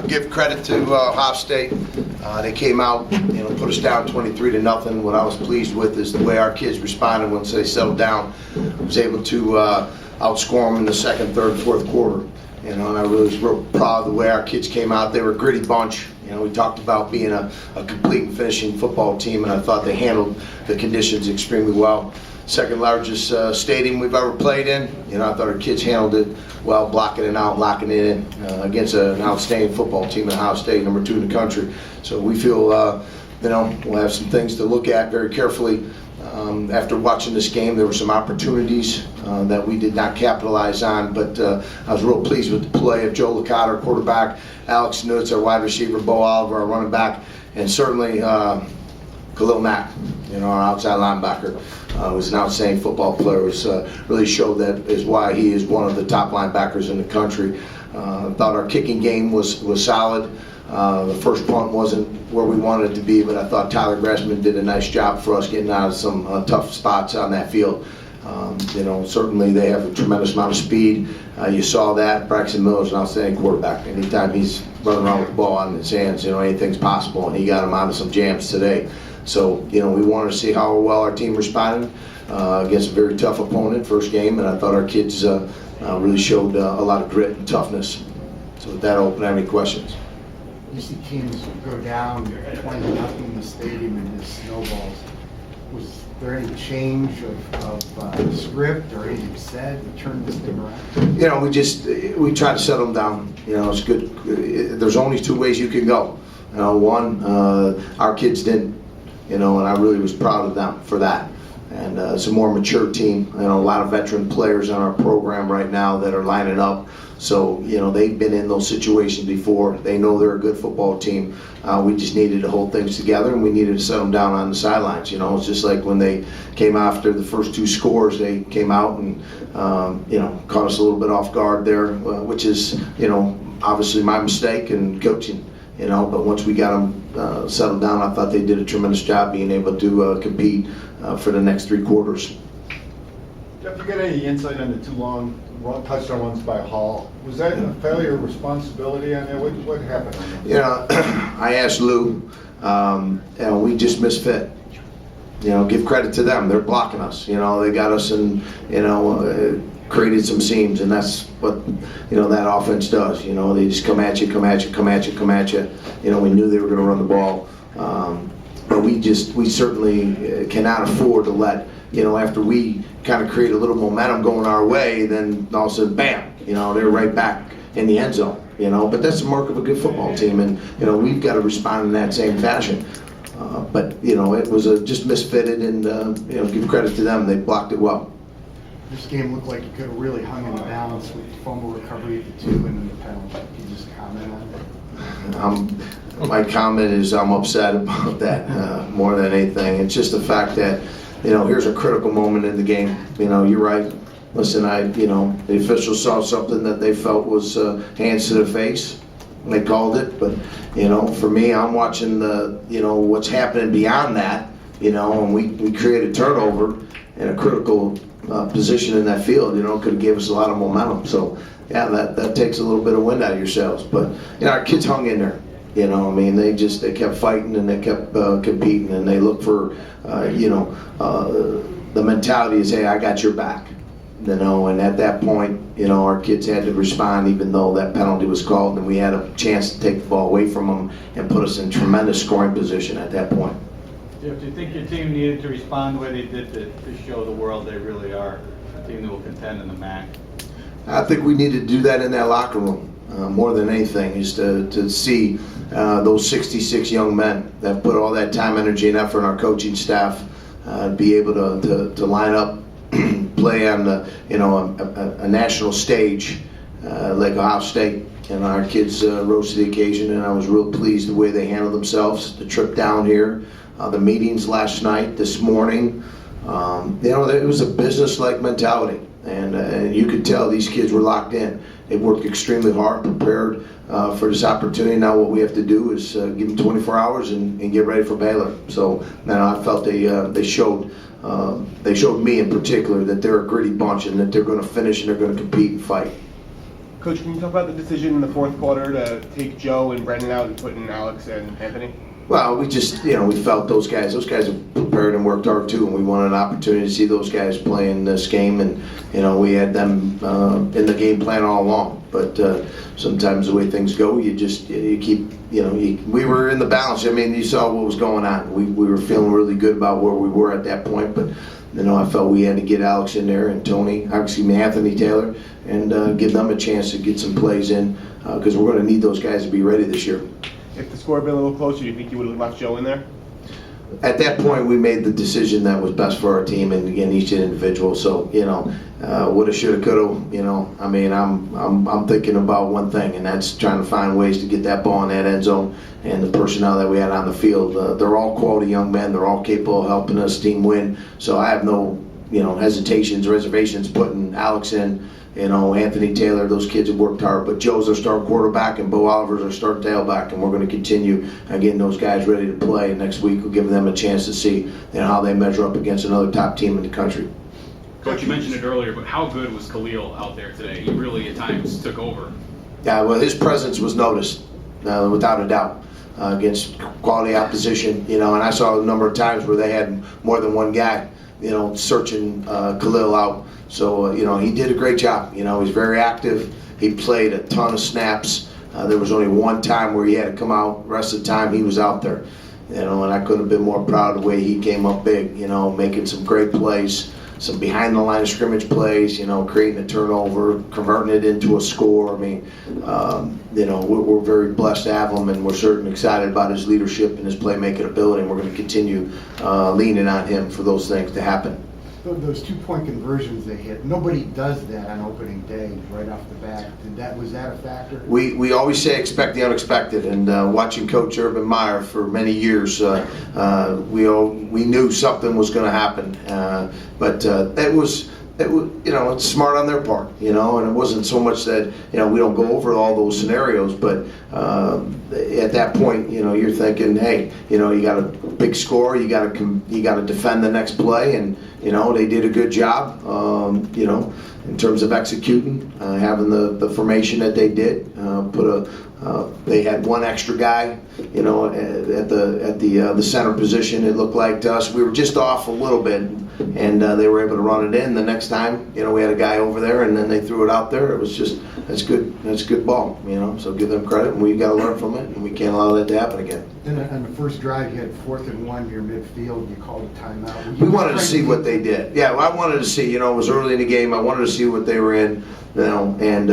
give credit to Ohio State. They came out, put us down 23-0. What I was pleased with is the way our kids responded once they settled down. I was able to outscore them in the second, third, fourth quarter. And I really was real proud of the way our kids came out. They were a gritty bunch. We talked about being a complete and finishing football team, and I thought they handled the conditions extremely well. Second largest stadium we've ever played in. I thought our kids handled it well, blocking it out, locking it in against an outstanding football team in Ohio State, number 2 in the country. So we feel, we'll have some things to look at very carefully. After watching this game, there were some opportunities that we did not capitalize on, but I was real pleased with the play of Joe Licata, our quarterback, Alex Nutz, our wide receiver, Bo Oliver, our running back, and certainly Khalil Mack, our outside linebacker. Was an outstanding football player. Really showed that is why he is one of the top linebackers in the country. I thought our kicking game was solid. The first punt wasn't where we wanted it to be, but I thought Tyler Grassman did a nice job for us getting out of some tough spots on that field. Certainly they have a tremendous amount of speed. You saw that. Braxton Miller's an outstanding quarterback. Anytime he's running around with the ball in his hands, anything's possible, and he got him out of some jams today. So, we wanted to see how well our team responded against a very tough opponent, first game, and I thought our kids really showed a lot of grit and toughness. So with that, I'll open any questions. You see teams go down 20-0 in the stadium and just snowballs. Was there any change of script or anything said to turn this thing around? We try to settle them down. It's good. There's only 2 ways you can go. One, our kids didn't. And I really was proud of them for that. And it's a more mature team. A lot of veteran players on our program right now that are lining up. So, they've been in those situations before. They know they're a good football team. We just needed to hold things together, and we needed to set them down on the sidelines. It's just like when they came after the first 2 scores, they came out and, caught us a little bit off guard there, which is, obviously my mistake and coaching. But once we got them settled down, I thought they did a tremendous job being able to compete for the next 3 quarters. Jeff, you got any insight on the 2 long touchdown runs by Hall? Was that a failure of responsibility on that? What happened on that? I asked Lou, we just misfit. Give credit to them. They're blocking us. They got us in, created some seams, and that's what that offense does. They just come at you. We knew they were going to run the ball, but we certainly cannot afford to let after we kind of create a little momentum going our way, then all of a sudden, bam, they're right back in the end zone. But that's the mark of a good football team, and we've got to respond in that same fashion. But it was just misfitted, and give credit to them. They blocked it well. This game looked like you could have really hung in the balance with the fumble recovery at the 2 and then the penalty. Can you just comment on that? My comment is I'm upset about that more than anything. It's just the fact that, here's a critical moment in the game. You're right. Listen, the officials saw something that they felt was hands to the face. They called it, but for me, I'm watching what's happening beyond that. And we created turnover in a critical position in that field. Could have gave us a lot of momentum. So yeah, that takes a little bit of wind out of your sails. But our kids hung in there. They kept fighting, and they kept competing, and they looked for the mentality is, hey, I got your back. And at that point, our kids had to respond, even though that penalty was called, and we had a chance to take the ball away from them and put us in tremendous scoring position at that point. Jeff, do you think your team needed to respond the way they did to show the world they really are a team that will contend in the MAC? I think we need to do that in that locker room more than anything, is to see those 66 young men that put all that time, energy, and effort in our coaching staff be able to line up, play on a national stage like Ohio State. And our kids rose to the occasion, and I was real pleased the way they handled themselves. The trip down here, the meetings last night, this morning, it was a business-like mentality, and you could tell these kids were locked in. They worked extremely hard, prepared for this opportunity. Now what we have to do is give them 24 hours and get ready for Baylor. So now I felt they showed me in particular that they're a gritty bunch and that they're going to finish and they're going to compete and fight. Coach, can you talk about the decision in the fourth quarter to take Joe and Brendan out and put in Alex and Anthony? Well, we just, we felt those guys have prepared and worked hard too, and we wanted an opportunity to see those guys play in this game, and, we had them in the game plan all along. But sometimes the way things go, you keep, we were in the balance. I mean, you saw what was going on. We were feeling really good about where we were at that point, but, I felt we had to get Alex in there and Anthony Taylor, and give them a chance to get some plays in, because we're going to need those guys to be ready this year. If the score had been a little closer, do you think you would have left Joe in there? At that point, we made the decision that was best for our team and again each individual. So woulda, shoulda, coulda. I mean, I'm thinking about one thing, and that's trying to find ways to get that ball in that end zone. And the personnel that we had on the field, they're all quality young men. They're all capable of helping us team win. So I have no hesitations, reservations putting Alex in. Anthony Taylor, those kids have worked hard, but Joe's our starting quarterback and Bo Oliver's our starting tailback, and we're going to continue getting those guys ready to play. Next week we'll give them a chance to see how they measure up against another top team in the country. Coach, you mentioned it earlier, but how good was Khalil out there today? He really at times took over. Yeah, well, his presence was noticed, without a doubt, against quality opposition. And I saw a number of times where they had more than one guy, searching Khalil out. So, he did a great job. He's very active. He played a ton of snaps. There was only one time where he had to come out. The rest of the time he was out there. And I couldn't have been more proud of the way he came up big, making some great plays, some behind the line of scrimmage plays, creating a turnover, converting it into a score. I mean, we're very blessed to have him, and we're certainly excited about his leadership and his playmaking ability, and we're going to continue leaning on him for those things to happen. Those 2-point conversions they hit, nobody does that on opening day right off the bat. Was that a factor? We always say expect the unexpected, and watching Coach Urban Meyer for many years, we knew something was going to happen, but it's smart on their part, and it wasn't so much that we don't go over all those scenarios, but at that point, you're thinking, hey, you got a big score, you got to defend the next play, and they did a good job, in terms of executing, having the formation that they did. They had one extra guy, at the center position. It looked like to us we were just off a little bit, and they were able to run it in. The next time, we had a guy over there, and then they threw it out there. It was just that's good ball, So give them credit, and we've got to learn from it, and we can't allow that to happen again. Then on the first drive, you had 4th and 1 near midfield. You called a timeout. We wanted to see what they did. Yeah, well, I wanted to see. It was early in the game. I wanted to see what they were in. And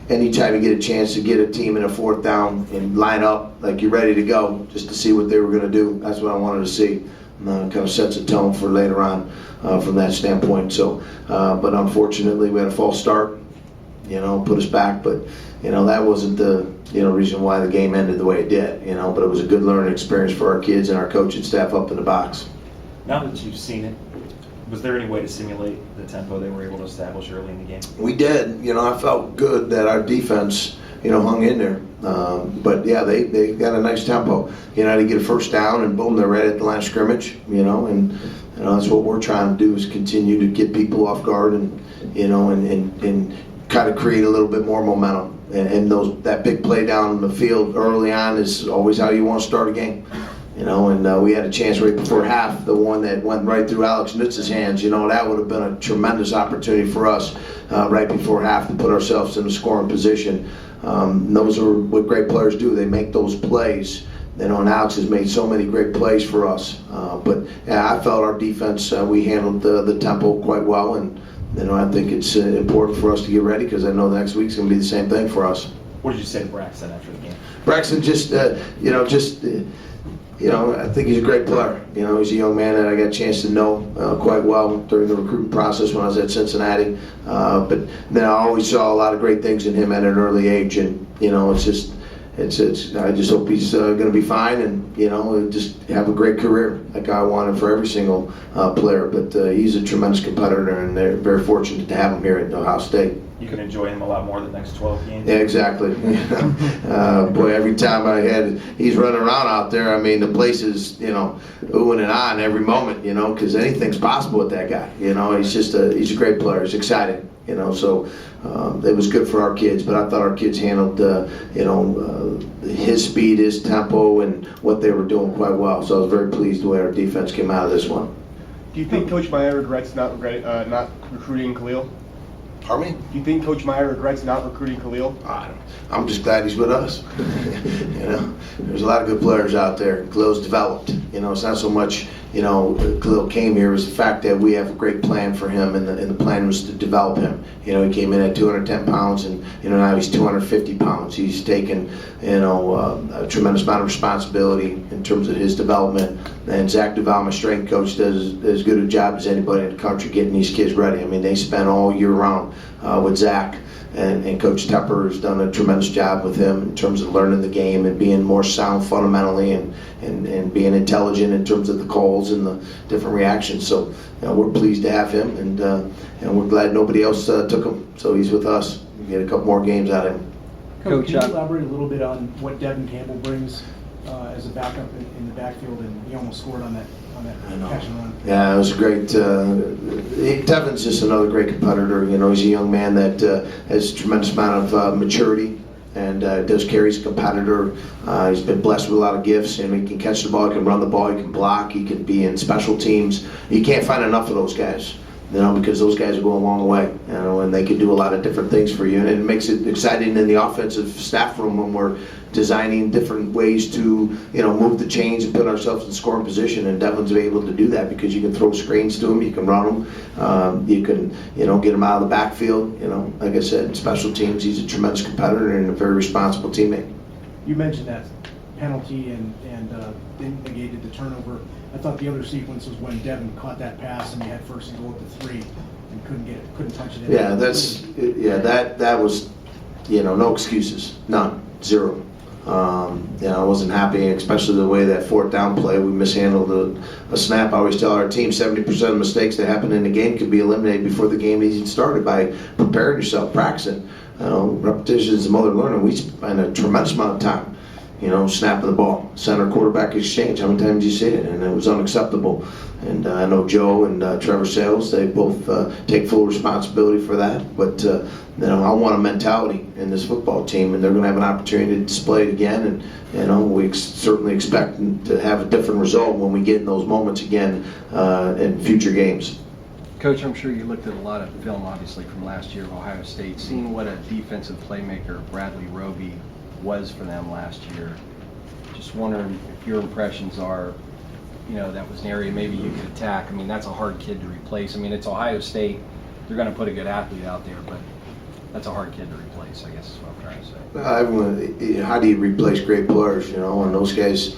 anytime you get a chance to get a team in a 4th down and line up like you're ready to go, just to see what they were going to do. That's what I wanted to see. Kind of sets a tone for later on from that standpoint. So, but unfortunately, we had a false start. Put us back, but that wasn't the reason why the game ended the way it did. But it was a good learning experience for our kids and our coaching staff up in the box. Now that you've seen it, was there any way to simulate the tempo they were able to establish early in the game? We did. I felt good that our defense, hung in there. But yeah, they got a nice tempo. To get a first down and boom, they're right at the line of scrimmage. And that's what we're trying to do is continue to get people off guard and kind of create a little bit more momentum. And that big play down the field early on is always how you want to start a game. And we had a chance right before half, the one that went right through Alex Nutz's hands. That would have been a tremendous opportunity for us right before half to put ourselves in a scoring position. Those are what great players do. They make those plays. And Alex has made so many great plays for us. But yeah, I felt our defense, we handled the tempo quite well. And I think it's important for us to get ready because I know the next week's going to be the same thing for us. What did you say to Braxton after the game? Braxton I think he's a great player. He's a young man that I got a chance to know quite well during the recruiting process when I was at Cincinnati. But then I always saw a lot of great things in him at an early age, and I just hope he's going to be fine and just have a great career like I wanted for every single player. But he's a tremendous competitor, and they're very fortunate to have him here at Ohio State. You can enjoy him a lot more the next 12 games. Yeah, exactly. Boy, every time he's running around out there, the place is, oohing and on every moment, because anything's possible with that guy. He's a great player. He's exciting. you know, so it was good for our kids, but I thought our kids handled, his speed, his tempo, and what they were doing quite well. So I was very pleased the way our defense came out of this one. Do you think Coach Meyer regrets not recruiting Khalil? Pardon me? Do you think Coach Meyer regrets not recruiting Khalil? I'm just glad he's with us. You know, there's a lot of good players out there. Khalil's developed. You know, it's not so much, you know, Khalil came here. It was the fact that we have a great plan for him, and the plan was to develop him. You know, he came in at 210 pounds, and, you know, now he's 250 pounds. He's taken, you know, a tremendous amount of responsibility in terms of his development. And Zach Duval, my strength coach, does as good a job as anybody in the country getting these kids ready. I mean, they spend all year round with Zach. And Coach Tepper has done a tremendous job with him in terms of learning the game and being more sound fundamentally and being intelligent in terms of the calls and the different reactions. So, you know, we're pleased to have him, and we're glad nobody else took him. So he's with us. We get a couple more games out of him. Coach, can you elaborate a little bit on what Devin Campbell brings as a backup in the backfield, and he almost scored on that catch and run? Yeah, it was great. Devin's just another great competitor. You know, he's a young man that has a tremendous amount of maturity and does carry his competitor. He's been blessed with a lot of gifts, and he can catch the ball, he can run the ball, he can block, he can be in special teams. You can't find enough of those guys, you know, because those guys are going a long way, you know, and they can do a lot of different things for you. And it makes it exciting in the offensive staff room when we're designing different ways to, you know, move the chains and put ourselves in scoring position. And Devin's able to do that because you can throw screens to him, you can run them, you can, you know, get him out of the backfield. You know, like I said, in special teams, he's a tremendous competitor and a very responsible teammate. You mentioned that penalty and negated the turnover. I thought the other sequence was when Devin caught that pass and he had first and goal at the 3 and couldn't punch it in. Yeah, that was, you know, no excuses, none, zero. You know, I wasn't happy, especially the way that fourth down play, we mishandled a snap. I always tell our team 70% of mistakes that happen in the game can be eliminated before the game even started by preparing yourself, practicing. Repetition is the mother of learning. We spend a tremendous amount of time, you know, snapping the ball. Center quarterback exchange, how many times you see it? And it was unacceptable. And I know Joe and Trevor Sales, they both take full responsibility for that. But, you know, I want a mentality in this football team, and they're going to have an opportunity to display it again. And, you know, we certainly expect to have a different result when we get in those moments again in future games. Coach, I'm sure you looked at a lot of film, obviously, from last year of Ohio State, seeing what a defensive playmaker Bradley Roby was for them last year. Just wondering if your impressions are, you know, that was an area maybe you could attack. I mean, that's a hard kid to replace. I mean, it's Ohio State. They're going to put a good athlete out there, but that's a hard kid to replace, I guess is what I'm trying to say. Everyone, how do you replace great players, you know, and those guys,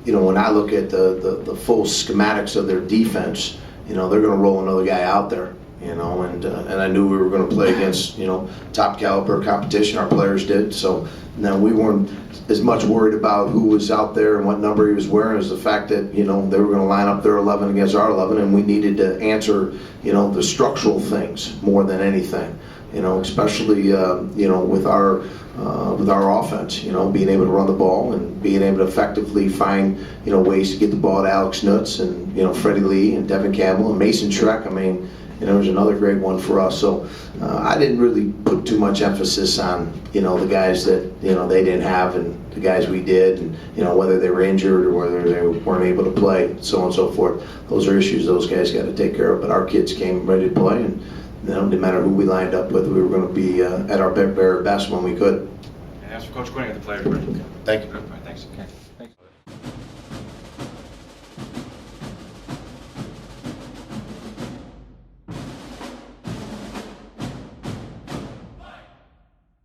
you know, when I look at the full schematics of their defense, you know, they're going to roll another guy out there, you know, and I knew we were going to play against, you know, top caliber competition. Our players did. So now we weren't as much worried about who was out there and what number he was wearing as the fact that, you know, they were going to line up their 11 against our 11, and we needed to answer, you know, the structural things more than anything, you know, especially, you know, with our offense, you know, being able to run the ball and being able to effectively find, you know, ways to get the ball to Alex Nutz and, you know, Freddie Lee and Devin Campbell and Mason Schreck. I mean, you know, there's another great one for us. So I didn't really put too much emphasis on, you know, the guys that, you know, they didn't have and the guys we did, and, you know, whether they were injured or whether they weren't able to play, so on and so forth. Those are issues those guys got to take care of. But our kids came ready to play, and, you know, no matter who we lined up with, we were going to be at our very best when we could. And as for Coach Quinn, I got the player. Thank you. All right, thanks. Okay.